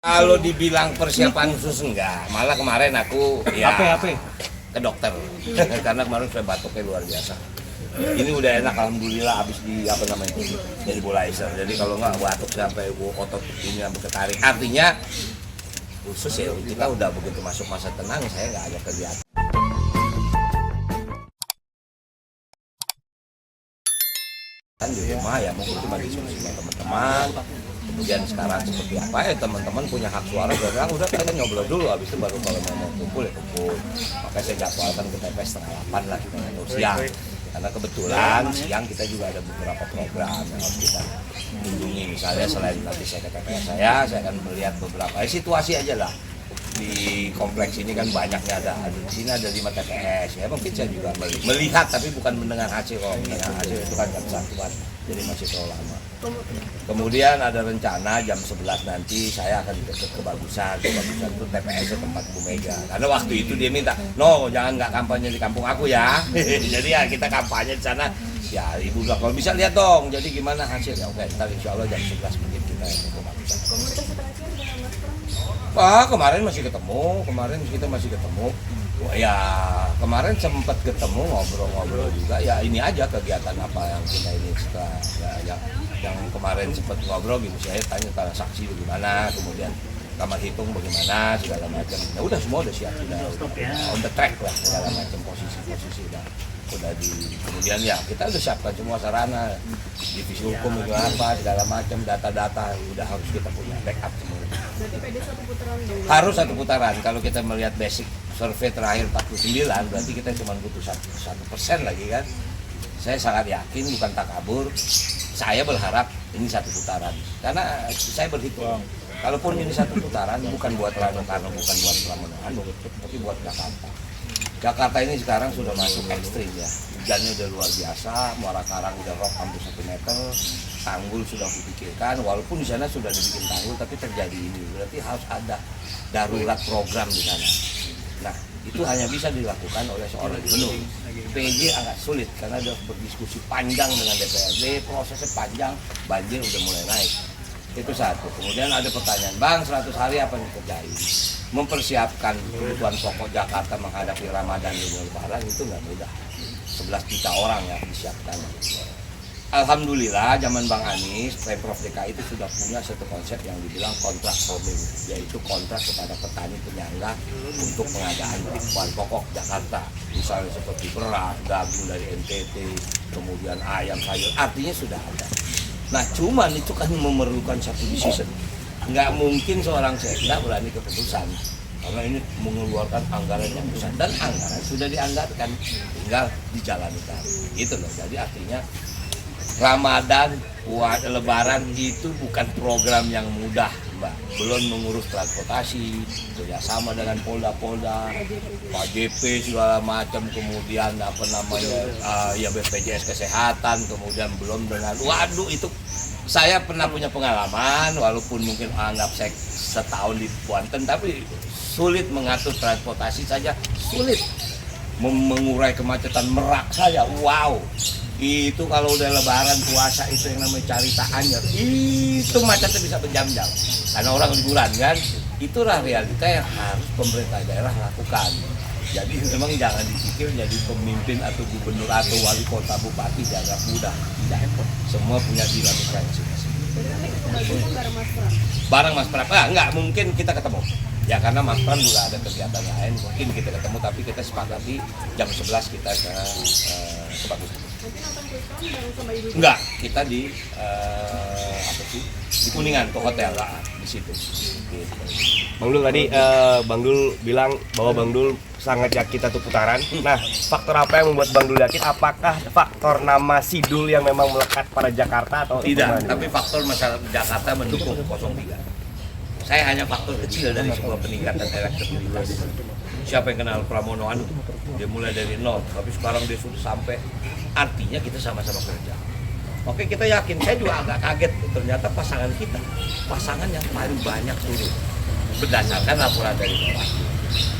Kalau dibilang persiapan khusus enggak, malah kemarin aku ya ke dokter karena kemarin saya batuknya luar biasa. Ini udah enak alhamdulillah, habis di apa namanya dari nebulizer. Jadi kalau nggak batuk sampai otot ini sampai ketarik. Artinya khusus ya kita udah begitu masuk masa tenang, saya nggak ada kegiatan. Kan di rumah ya mungkin cuma diskusi sama teman-teman. Kemudian sekarang seperti apa ya, teman-teman punya hak suara, sekarang udah kita ngobrol dulu, habis itu baru kalau mau kumpul ya kumpul. Makanya saya jadwalkan ke TPS 7:30 lah kita atau siang, karena kebetulan siang kita juga ada beberapa program yang harus kita kunjungi. Misalnya selain nanti saya ke TPS saya akan melihat beberapa situasi aja lah. Di kompleks ini kan banyaknya ada di sini ada 5 TPS ya, mungkin saya juga melihat tapi bukan mendengar hasil. Kalau mendengar hasil itu kan satuan, jadi masih terlalu lama. Kemudian ada rencana jam 11 nanti saya akan ke Kebagusan itu TPS tempat Bu Mega, karena waktu itu dia minta jangan nggak kampanye di kampung aku ya. Jadi ya kita kampanye di sana ya, Ibu bilang kalau bisa lihat dong, jadi gimana hasilnya. Oke, ntar insya Allah jam 11 mungkin kita ke Kebagusan. Kemarin masih ketemu, Wah, ya kemarin sempat ketemu ngobrol-ngobrol juga. Ya ini aja kegiatan apa yang kita ini setelah ya, yang kemarin sempat ngobrol gitu. Saya tanya tentang saksi bagaimana, kemudian kamar hitung bagaimana segala macam. Ya udah semua udah siap, udah on the track lah segala macam, posisi udah di. Kemudian ya kita udah siapkan semua sarana, divisi hukum itu apa segala macam, data-data udah harus kita punya backup semua. Berarti PD satu putaran dulu. Harus satu putaran. Kalau kita melihat basic survei terakhir 49, berarti kita cuma butuh 1% lagi kan. Saya sangat yakin, bukan takabur. Saya berharap ini satu putaran. Karena saya berhitung, kalaupun ini satu putaran, bukan buat Rano Karno, bukan buat Pramono, tapi buat Jakarta. Jakarta ini sekarang sudah masuk ekstrim ya. Hujannya udah luar biasa, Muara Karang udah rob hampir 1 meter, tanggul sudah dipikirkan, walaupun di sana sudah dibikin tanggul, tapi terjadi ini. Berarti harus ada darurat program di sana. Nah, itu hanya bisa dilakukan oleh seorang gubernur. PJ agak sulit karena dia berdiskusi panjang dengan DPRD, prosesnya panjang, banjir udah mulai naik. Itu satu. Kemudian ada pertanyaan, Bang, 100 hari apa yang dikerjain? Mempersiapkan kebutuhan pokok Jakarta menghadapi Ramadan dan Lebaran itu nggak mudah. 11 juta orang yang disiapkan. Alhamdulillah zaman Bang Anies, Pemprov DKI itu sudah punya satu konsep yang dibilang kontrak farming, yaitu kontrak kepada petani penyangga untuk pengadaan kebutuhan pokok Jakarta. Misalnya seperti beras, daging dari NTT, kemudian ayam, sayur, artinya sudah ada. Nah cuman itu kan memerlukan satu decision. Nggak mungkin seorang sekda berani keputusan karena ini mengeluarkan anggaran yang besar, dan anggaran sudah dianggarkan, tinggal dijalankan gitu loh. Jadi artinya Ramadan, Lebaran itu bukan program yang mudah, Mbak. Belum mengurus transportasi, kerjasama dengan Polda, KJP segala macam, kemudian apa namanya ya BPJS Kesehatan, kemudian belum dengan itu. Saya pernah punya pengalaman, walaupun mungkin anggap saya setahun di Banten, tapi sulit mengatur transportasi saja, sulit mengurai kemacetan Merak saja. Wow, itu kalau udah Lebaran puasa itu yang namanya Carita Anyar, itu macetnya bisa berjam-jam karena orang liburan kan. Itulah realita yang harus pemerintah daerah lakukan. Jadi memang jangan dipikir jadi pemimpin atau gubernur atau wali kota bupati jangan mudah, tidak. Semua punya dinamika masing-masing. Bareng Mas Pram, enggak mungkin kita ketemu. Ya karena Mas Pram juga ada kegiatan lain, mungkin kita ketemu, tapi kita sepakati jam 11 kita ke Kebagusan. Enggak, kita di di Kuningan, ke hotel lah di situ. Gitu. Bang Dul tadi Bang Dul bilang bahwa Bang Dul sangat yakin satu putaran. Nah, faktor apa yang membuat Bang Dul yakin? Apakah faktor nama Sidul yang memang melekat pada Jakarta atau tidak? Tapi faktor masyarakat Jakarta mendukung 03. Saya hanya faktor kecil dari sebuah peningkatan elektabilitas. Siapa yang kenal Pramono Anung? Dia mulai dari nol, tapi sekarang dia sudah sampai. Artinya kita sama-sama kerja. Oke, kita yakin. Saya juga agak kaget. Ternyata pasangan yang paling banyak turun berdasarkan laporan dari Bawaslu.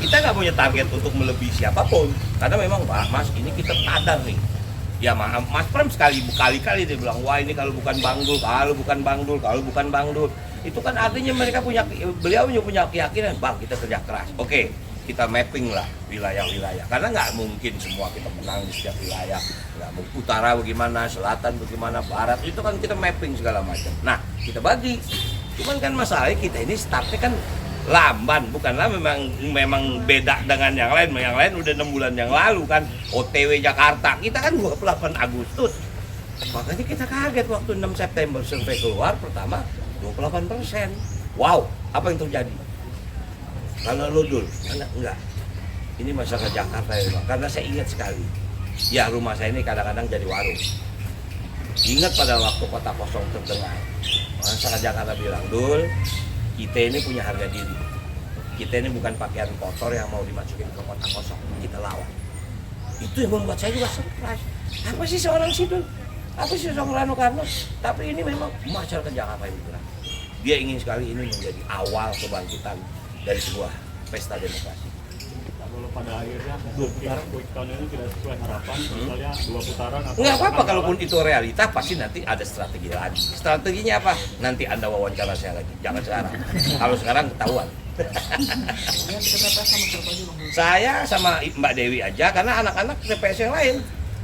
Kita nggak punya target untuk melebihi siapapun, karena memang Mas ini kita sadar nih. Ya Mas Pram sekali-kali dia bilang, wah ini kalau bukan Bang Dul, kalau bukan Bang Dul. Itu kan artinya beliau punya keyakinan, Bang, kita kerja keras. Oke, kita mapping lah wilayah-wilayah. Karena nggak mungkin semua kita menang di setiap wilayah. Nggak mungkin utara bagaimana, selatan bagaimana, barat. Itu kan kita mapping segala macam. Nah, kita bagi. Cuman kan masalahnya kita ini startnya kan lamban, bukanlah memang beda dengan yang lain. Yang lain udah 6 bulan yang lalu kan, OTW Jakarta. Kita kan 28 Agustus. Makanya kita kaget waktu 6 September survei keluar pertama 28%. Wow, apa yang terjadi? Karena lo dul, karena enggak. Ini masyarakat Jakarta ya, Bang. Karena saya ingat sekali. Ya, rumah saya ini kadang-kadang jadi warung. Ingat pada waktu kota kosong terdengar. Masyarakat Jakarta bilang, Dul, kita ini punya harga diri. Kita ini bukan pakaian kotor yang mau dimasukin ke kota kosong. Kita lawan. Itu yang membuat saya juga surprise. Apa sih seorang Sidul? Apa sih seorang Rano Karno? Tapi ini memang masyarakat Jakarta yang bergerak. Dia ingin sekali ini menjadi awal kebangkitan dari sebuah pesta demokrasi. Kalau pada akhirnya quick count ini tidak sesuai harapan, misalnya 2 putaran atau Nggak apa-apa, kalaupun itu realita pasti nanti ada strategi lagi. Strateginya apa? Nanti Anda wawancara saya lagi, jangan sekarang. Kalau sekarang ketahuan. Saya sama Mbak Dewi aja, karena anak-anak TPS yang lain.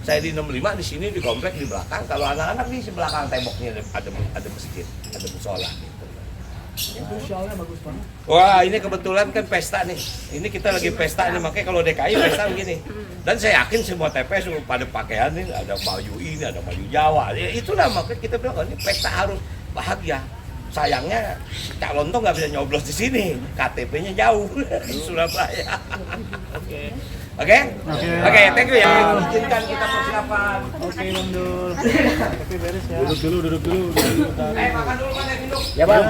Saya di 65, di sini di komplek di belakang. Kalau anak-anak di belakang temboknya ada masjid, ada musola. itu sialnya bagus banget. Wah, ini kebetulan kan pesta nih. Ini kita lagi pesta nih, makanya kalau DKI pesta begini. Dan saya yakin semua TPS pada pakaian ini, ada baju ini, ada baju Jawa. Ya, itulah makanya kita bilang, oh, ini pesta harus bahagia. Sayangnya calon tuh nggak bisa nyoblos di sini, KTP-nya jauh di Surabaya. Oke, thank you ya. Izinkan kita persiapan. Oke, Bang Dul. Tapi beres ya. Duduk dulu. Makan dulu, Pak, duduk. Ya Bang,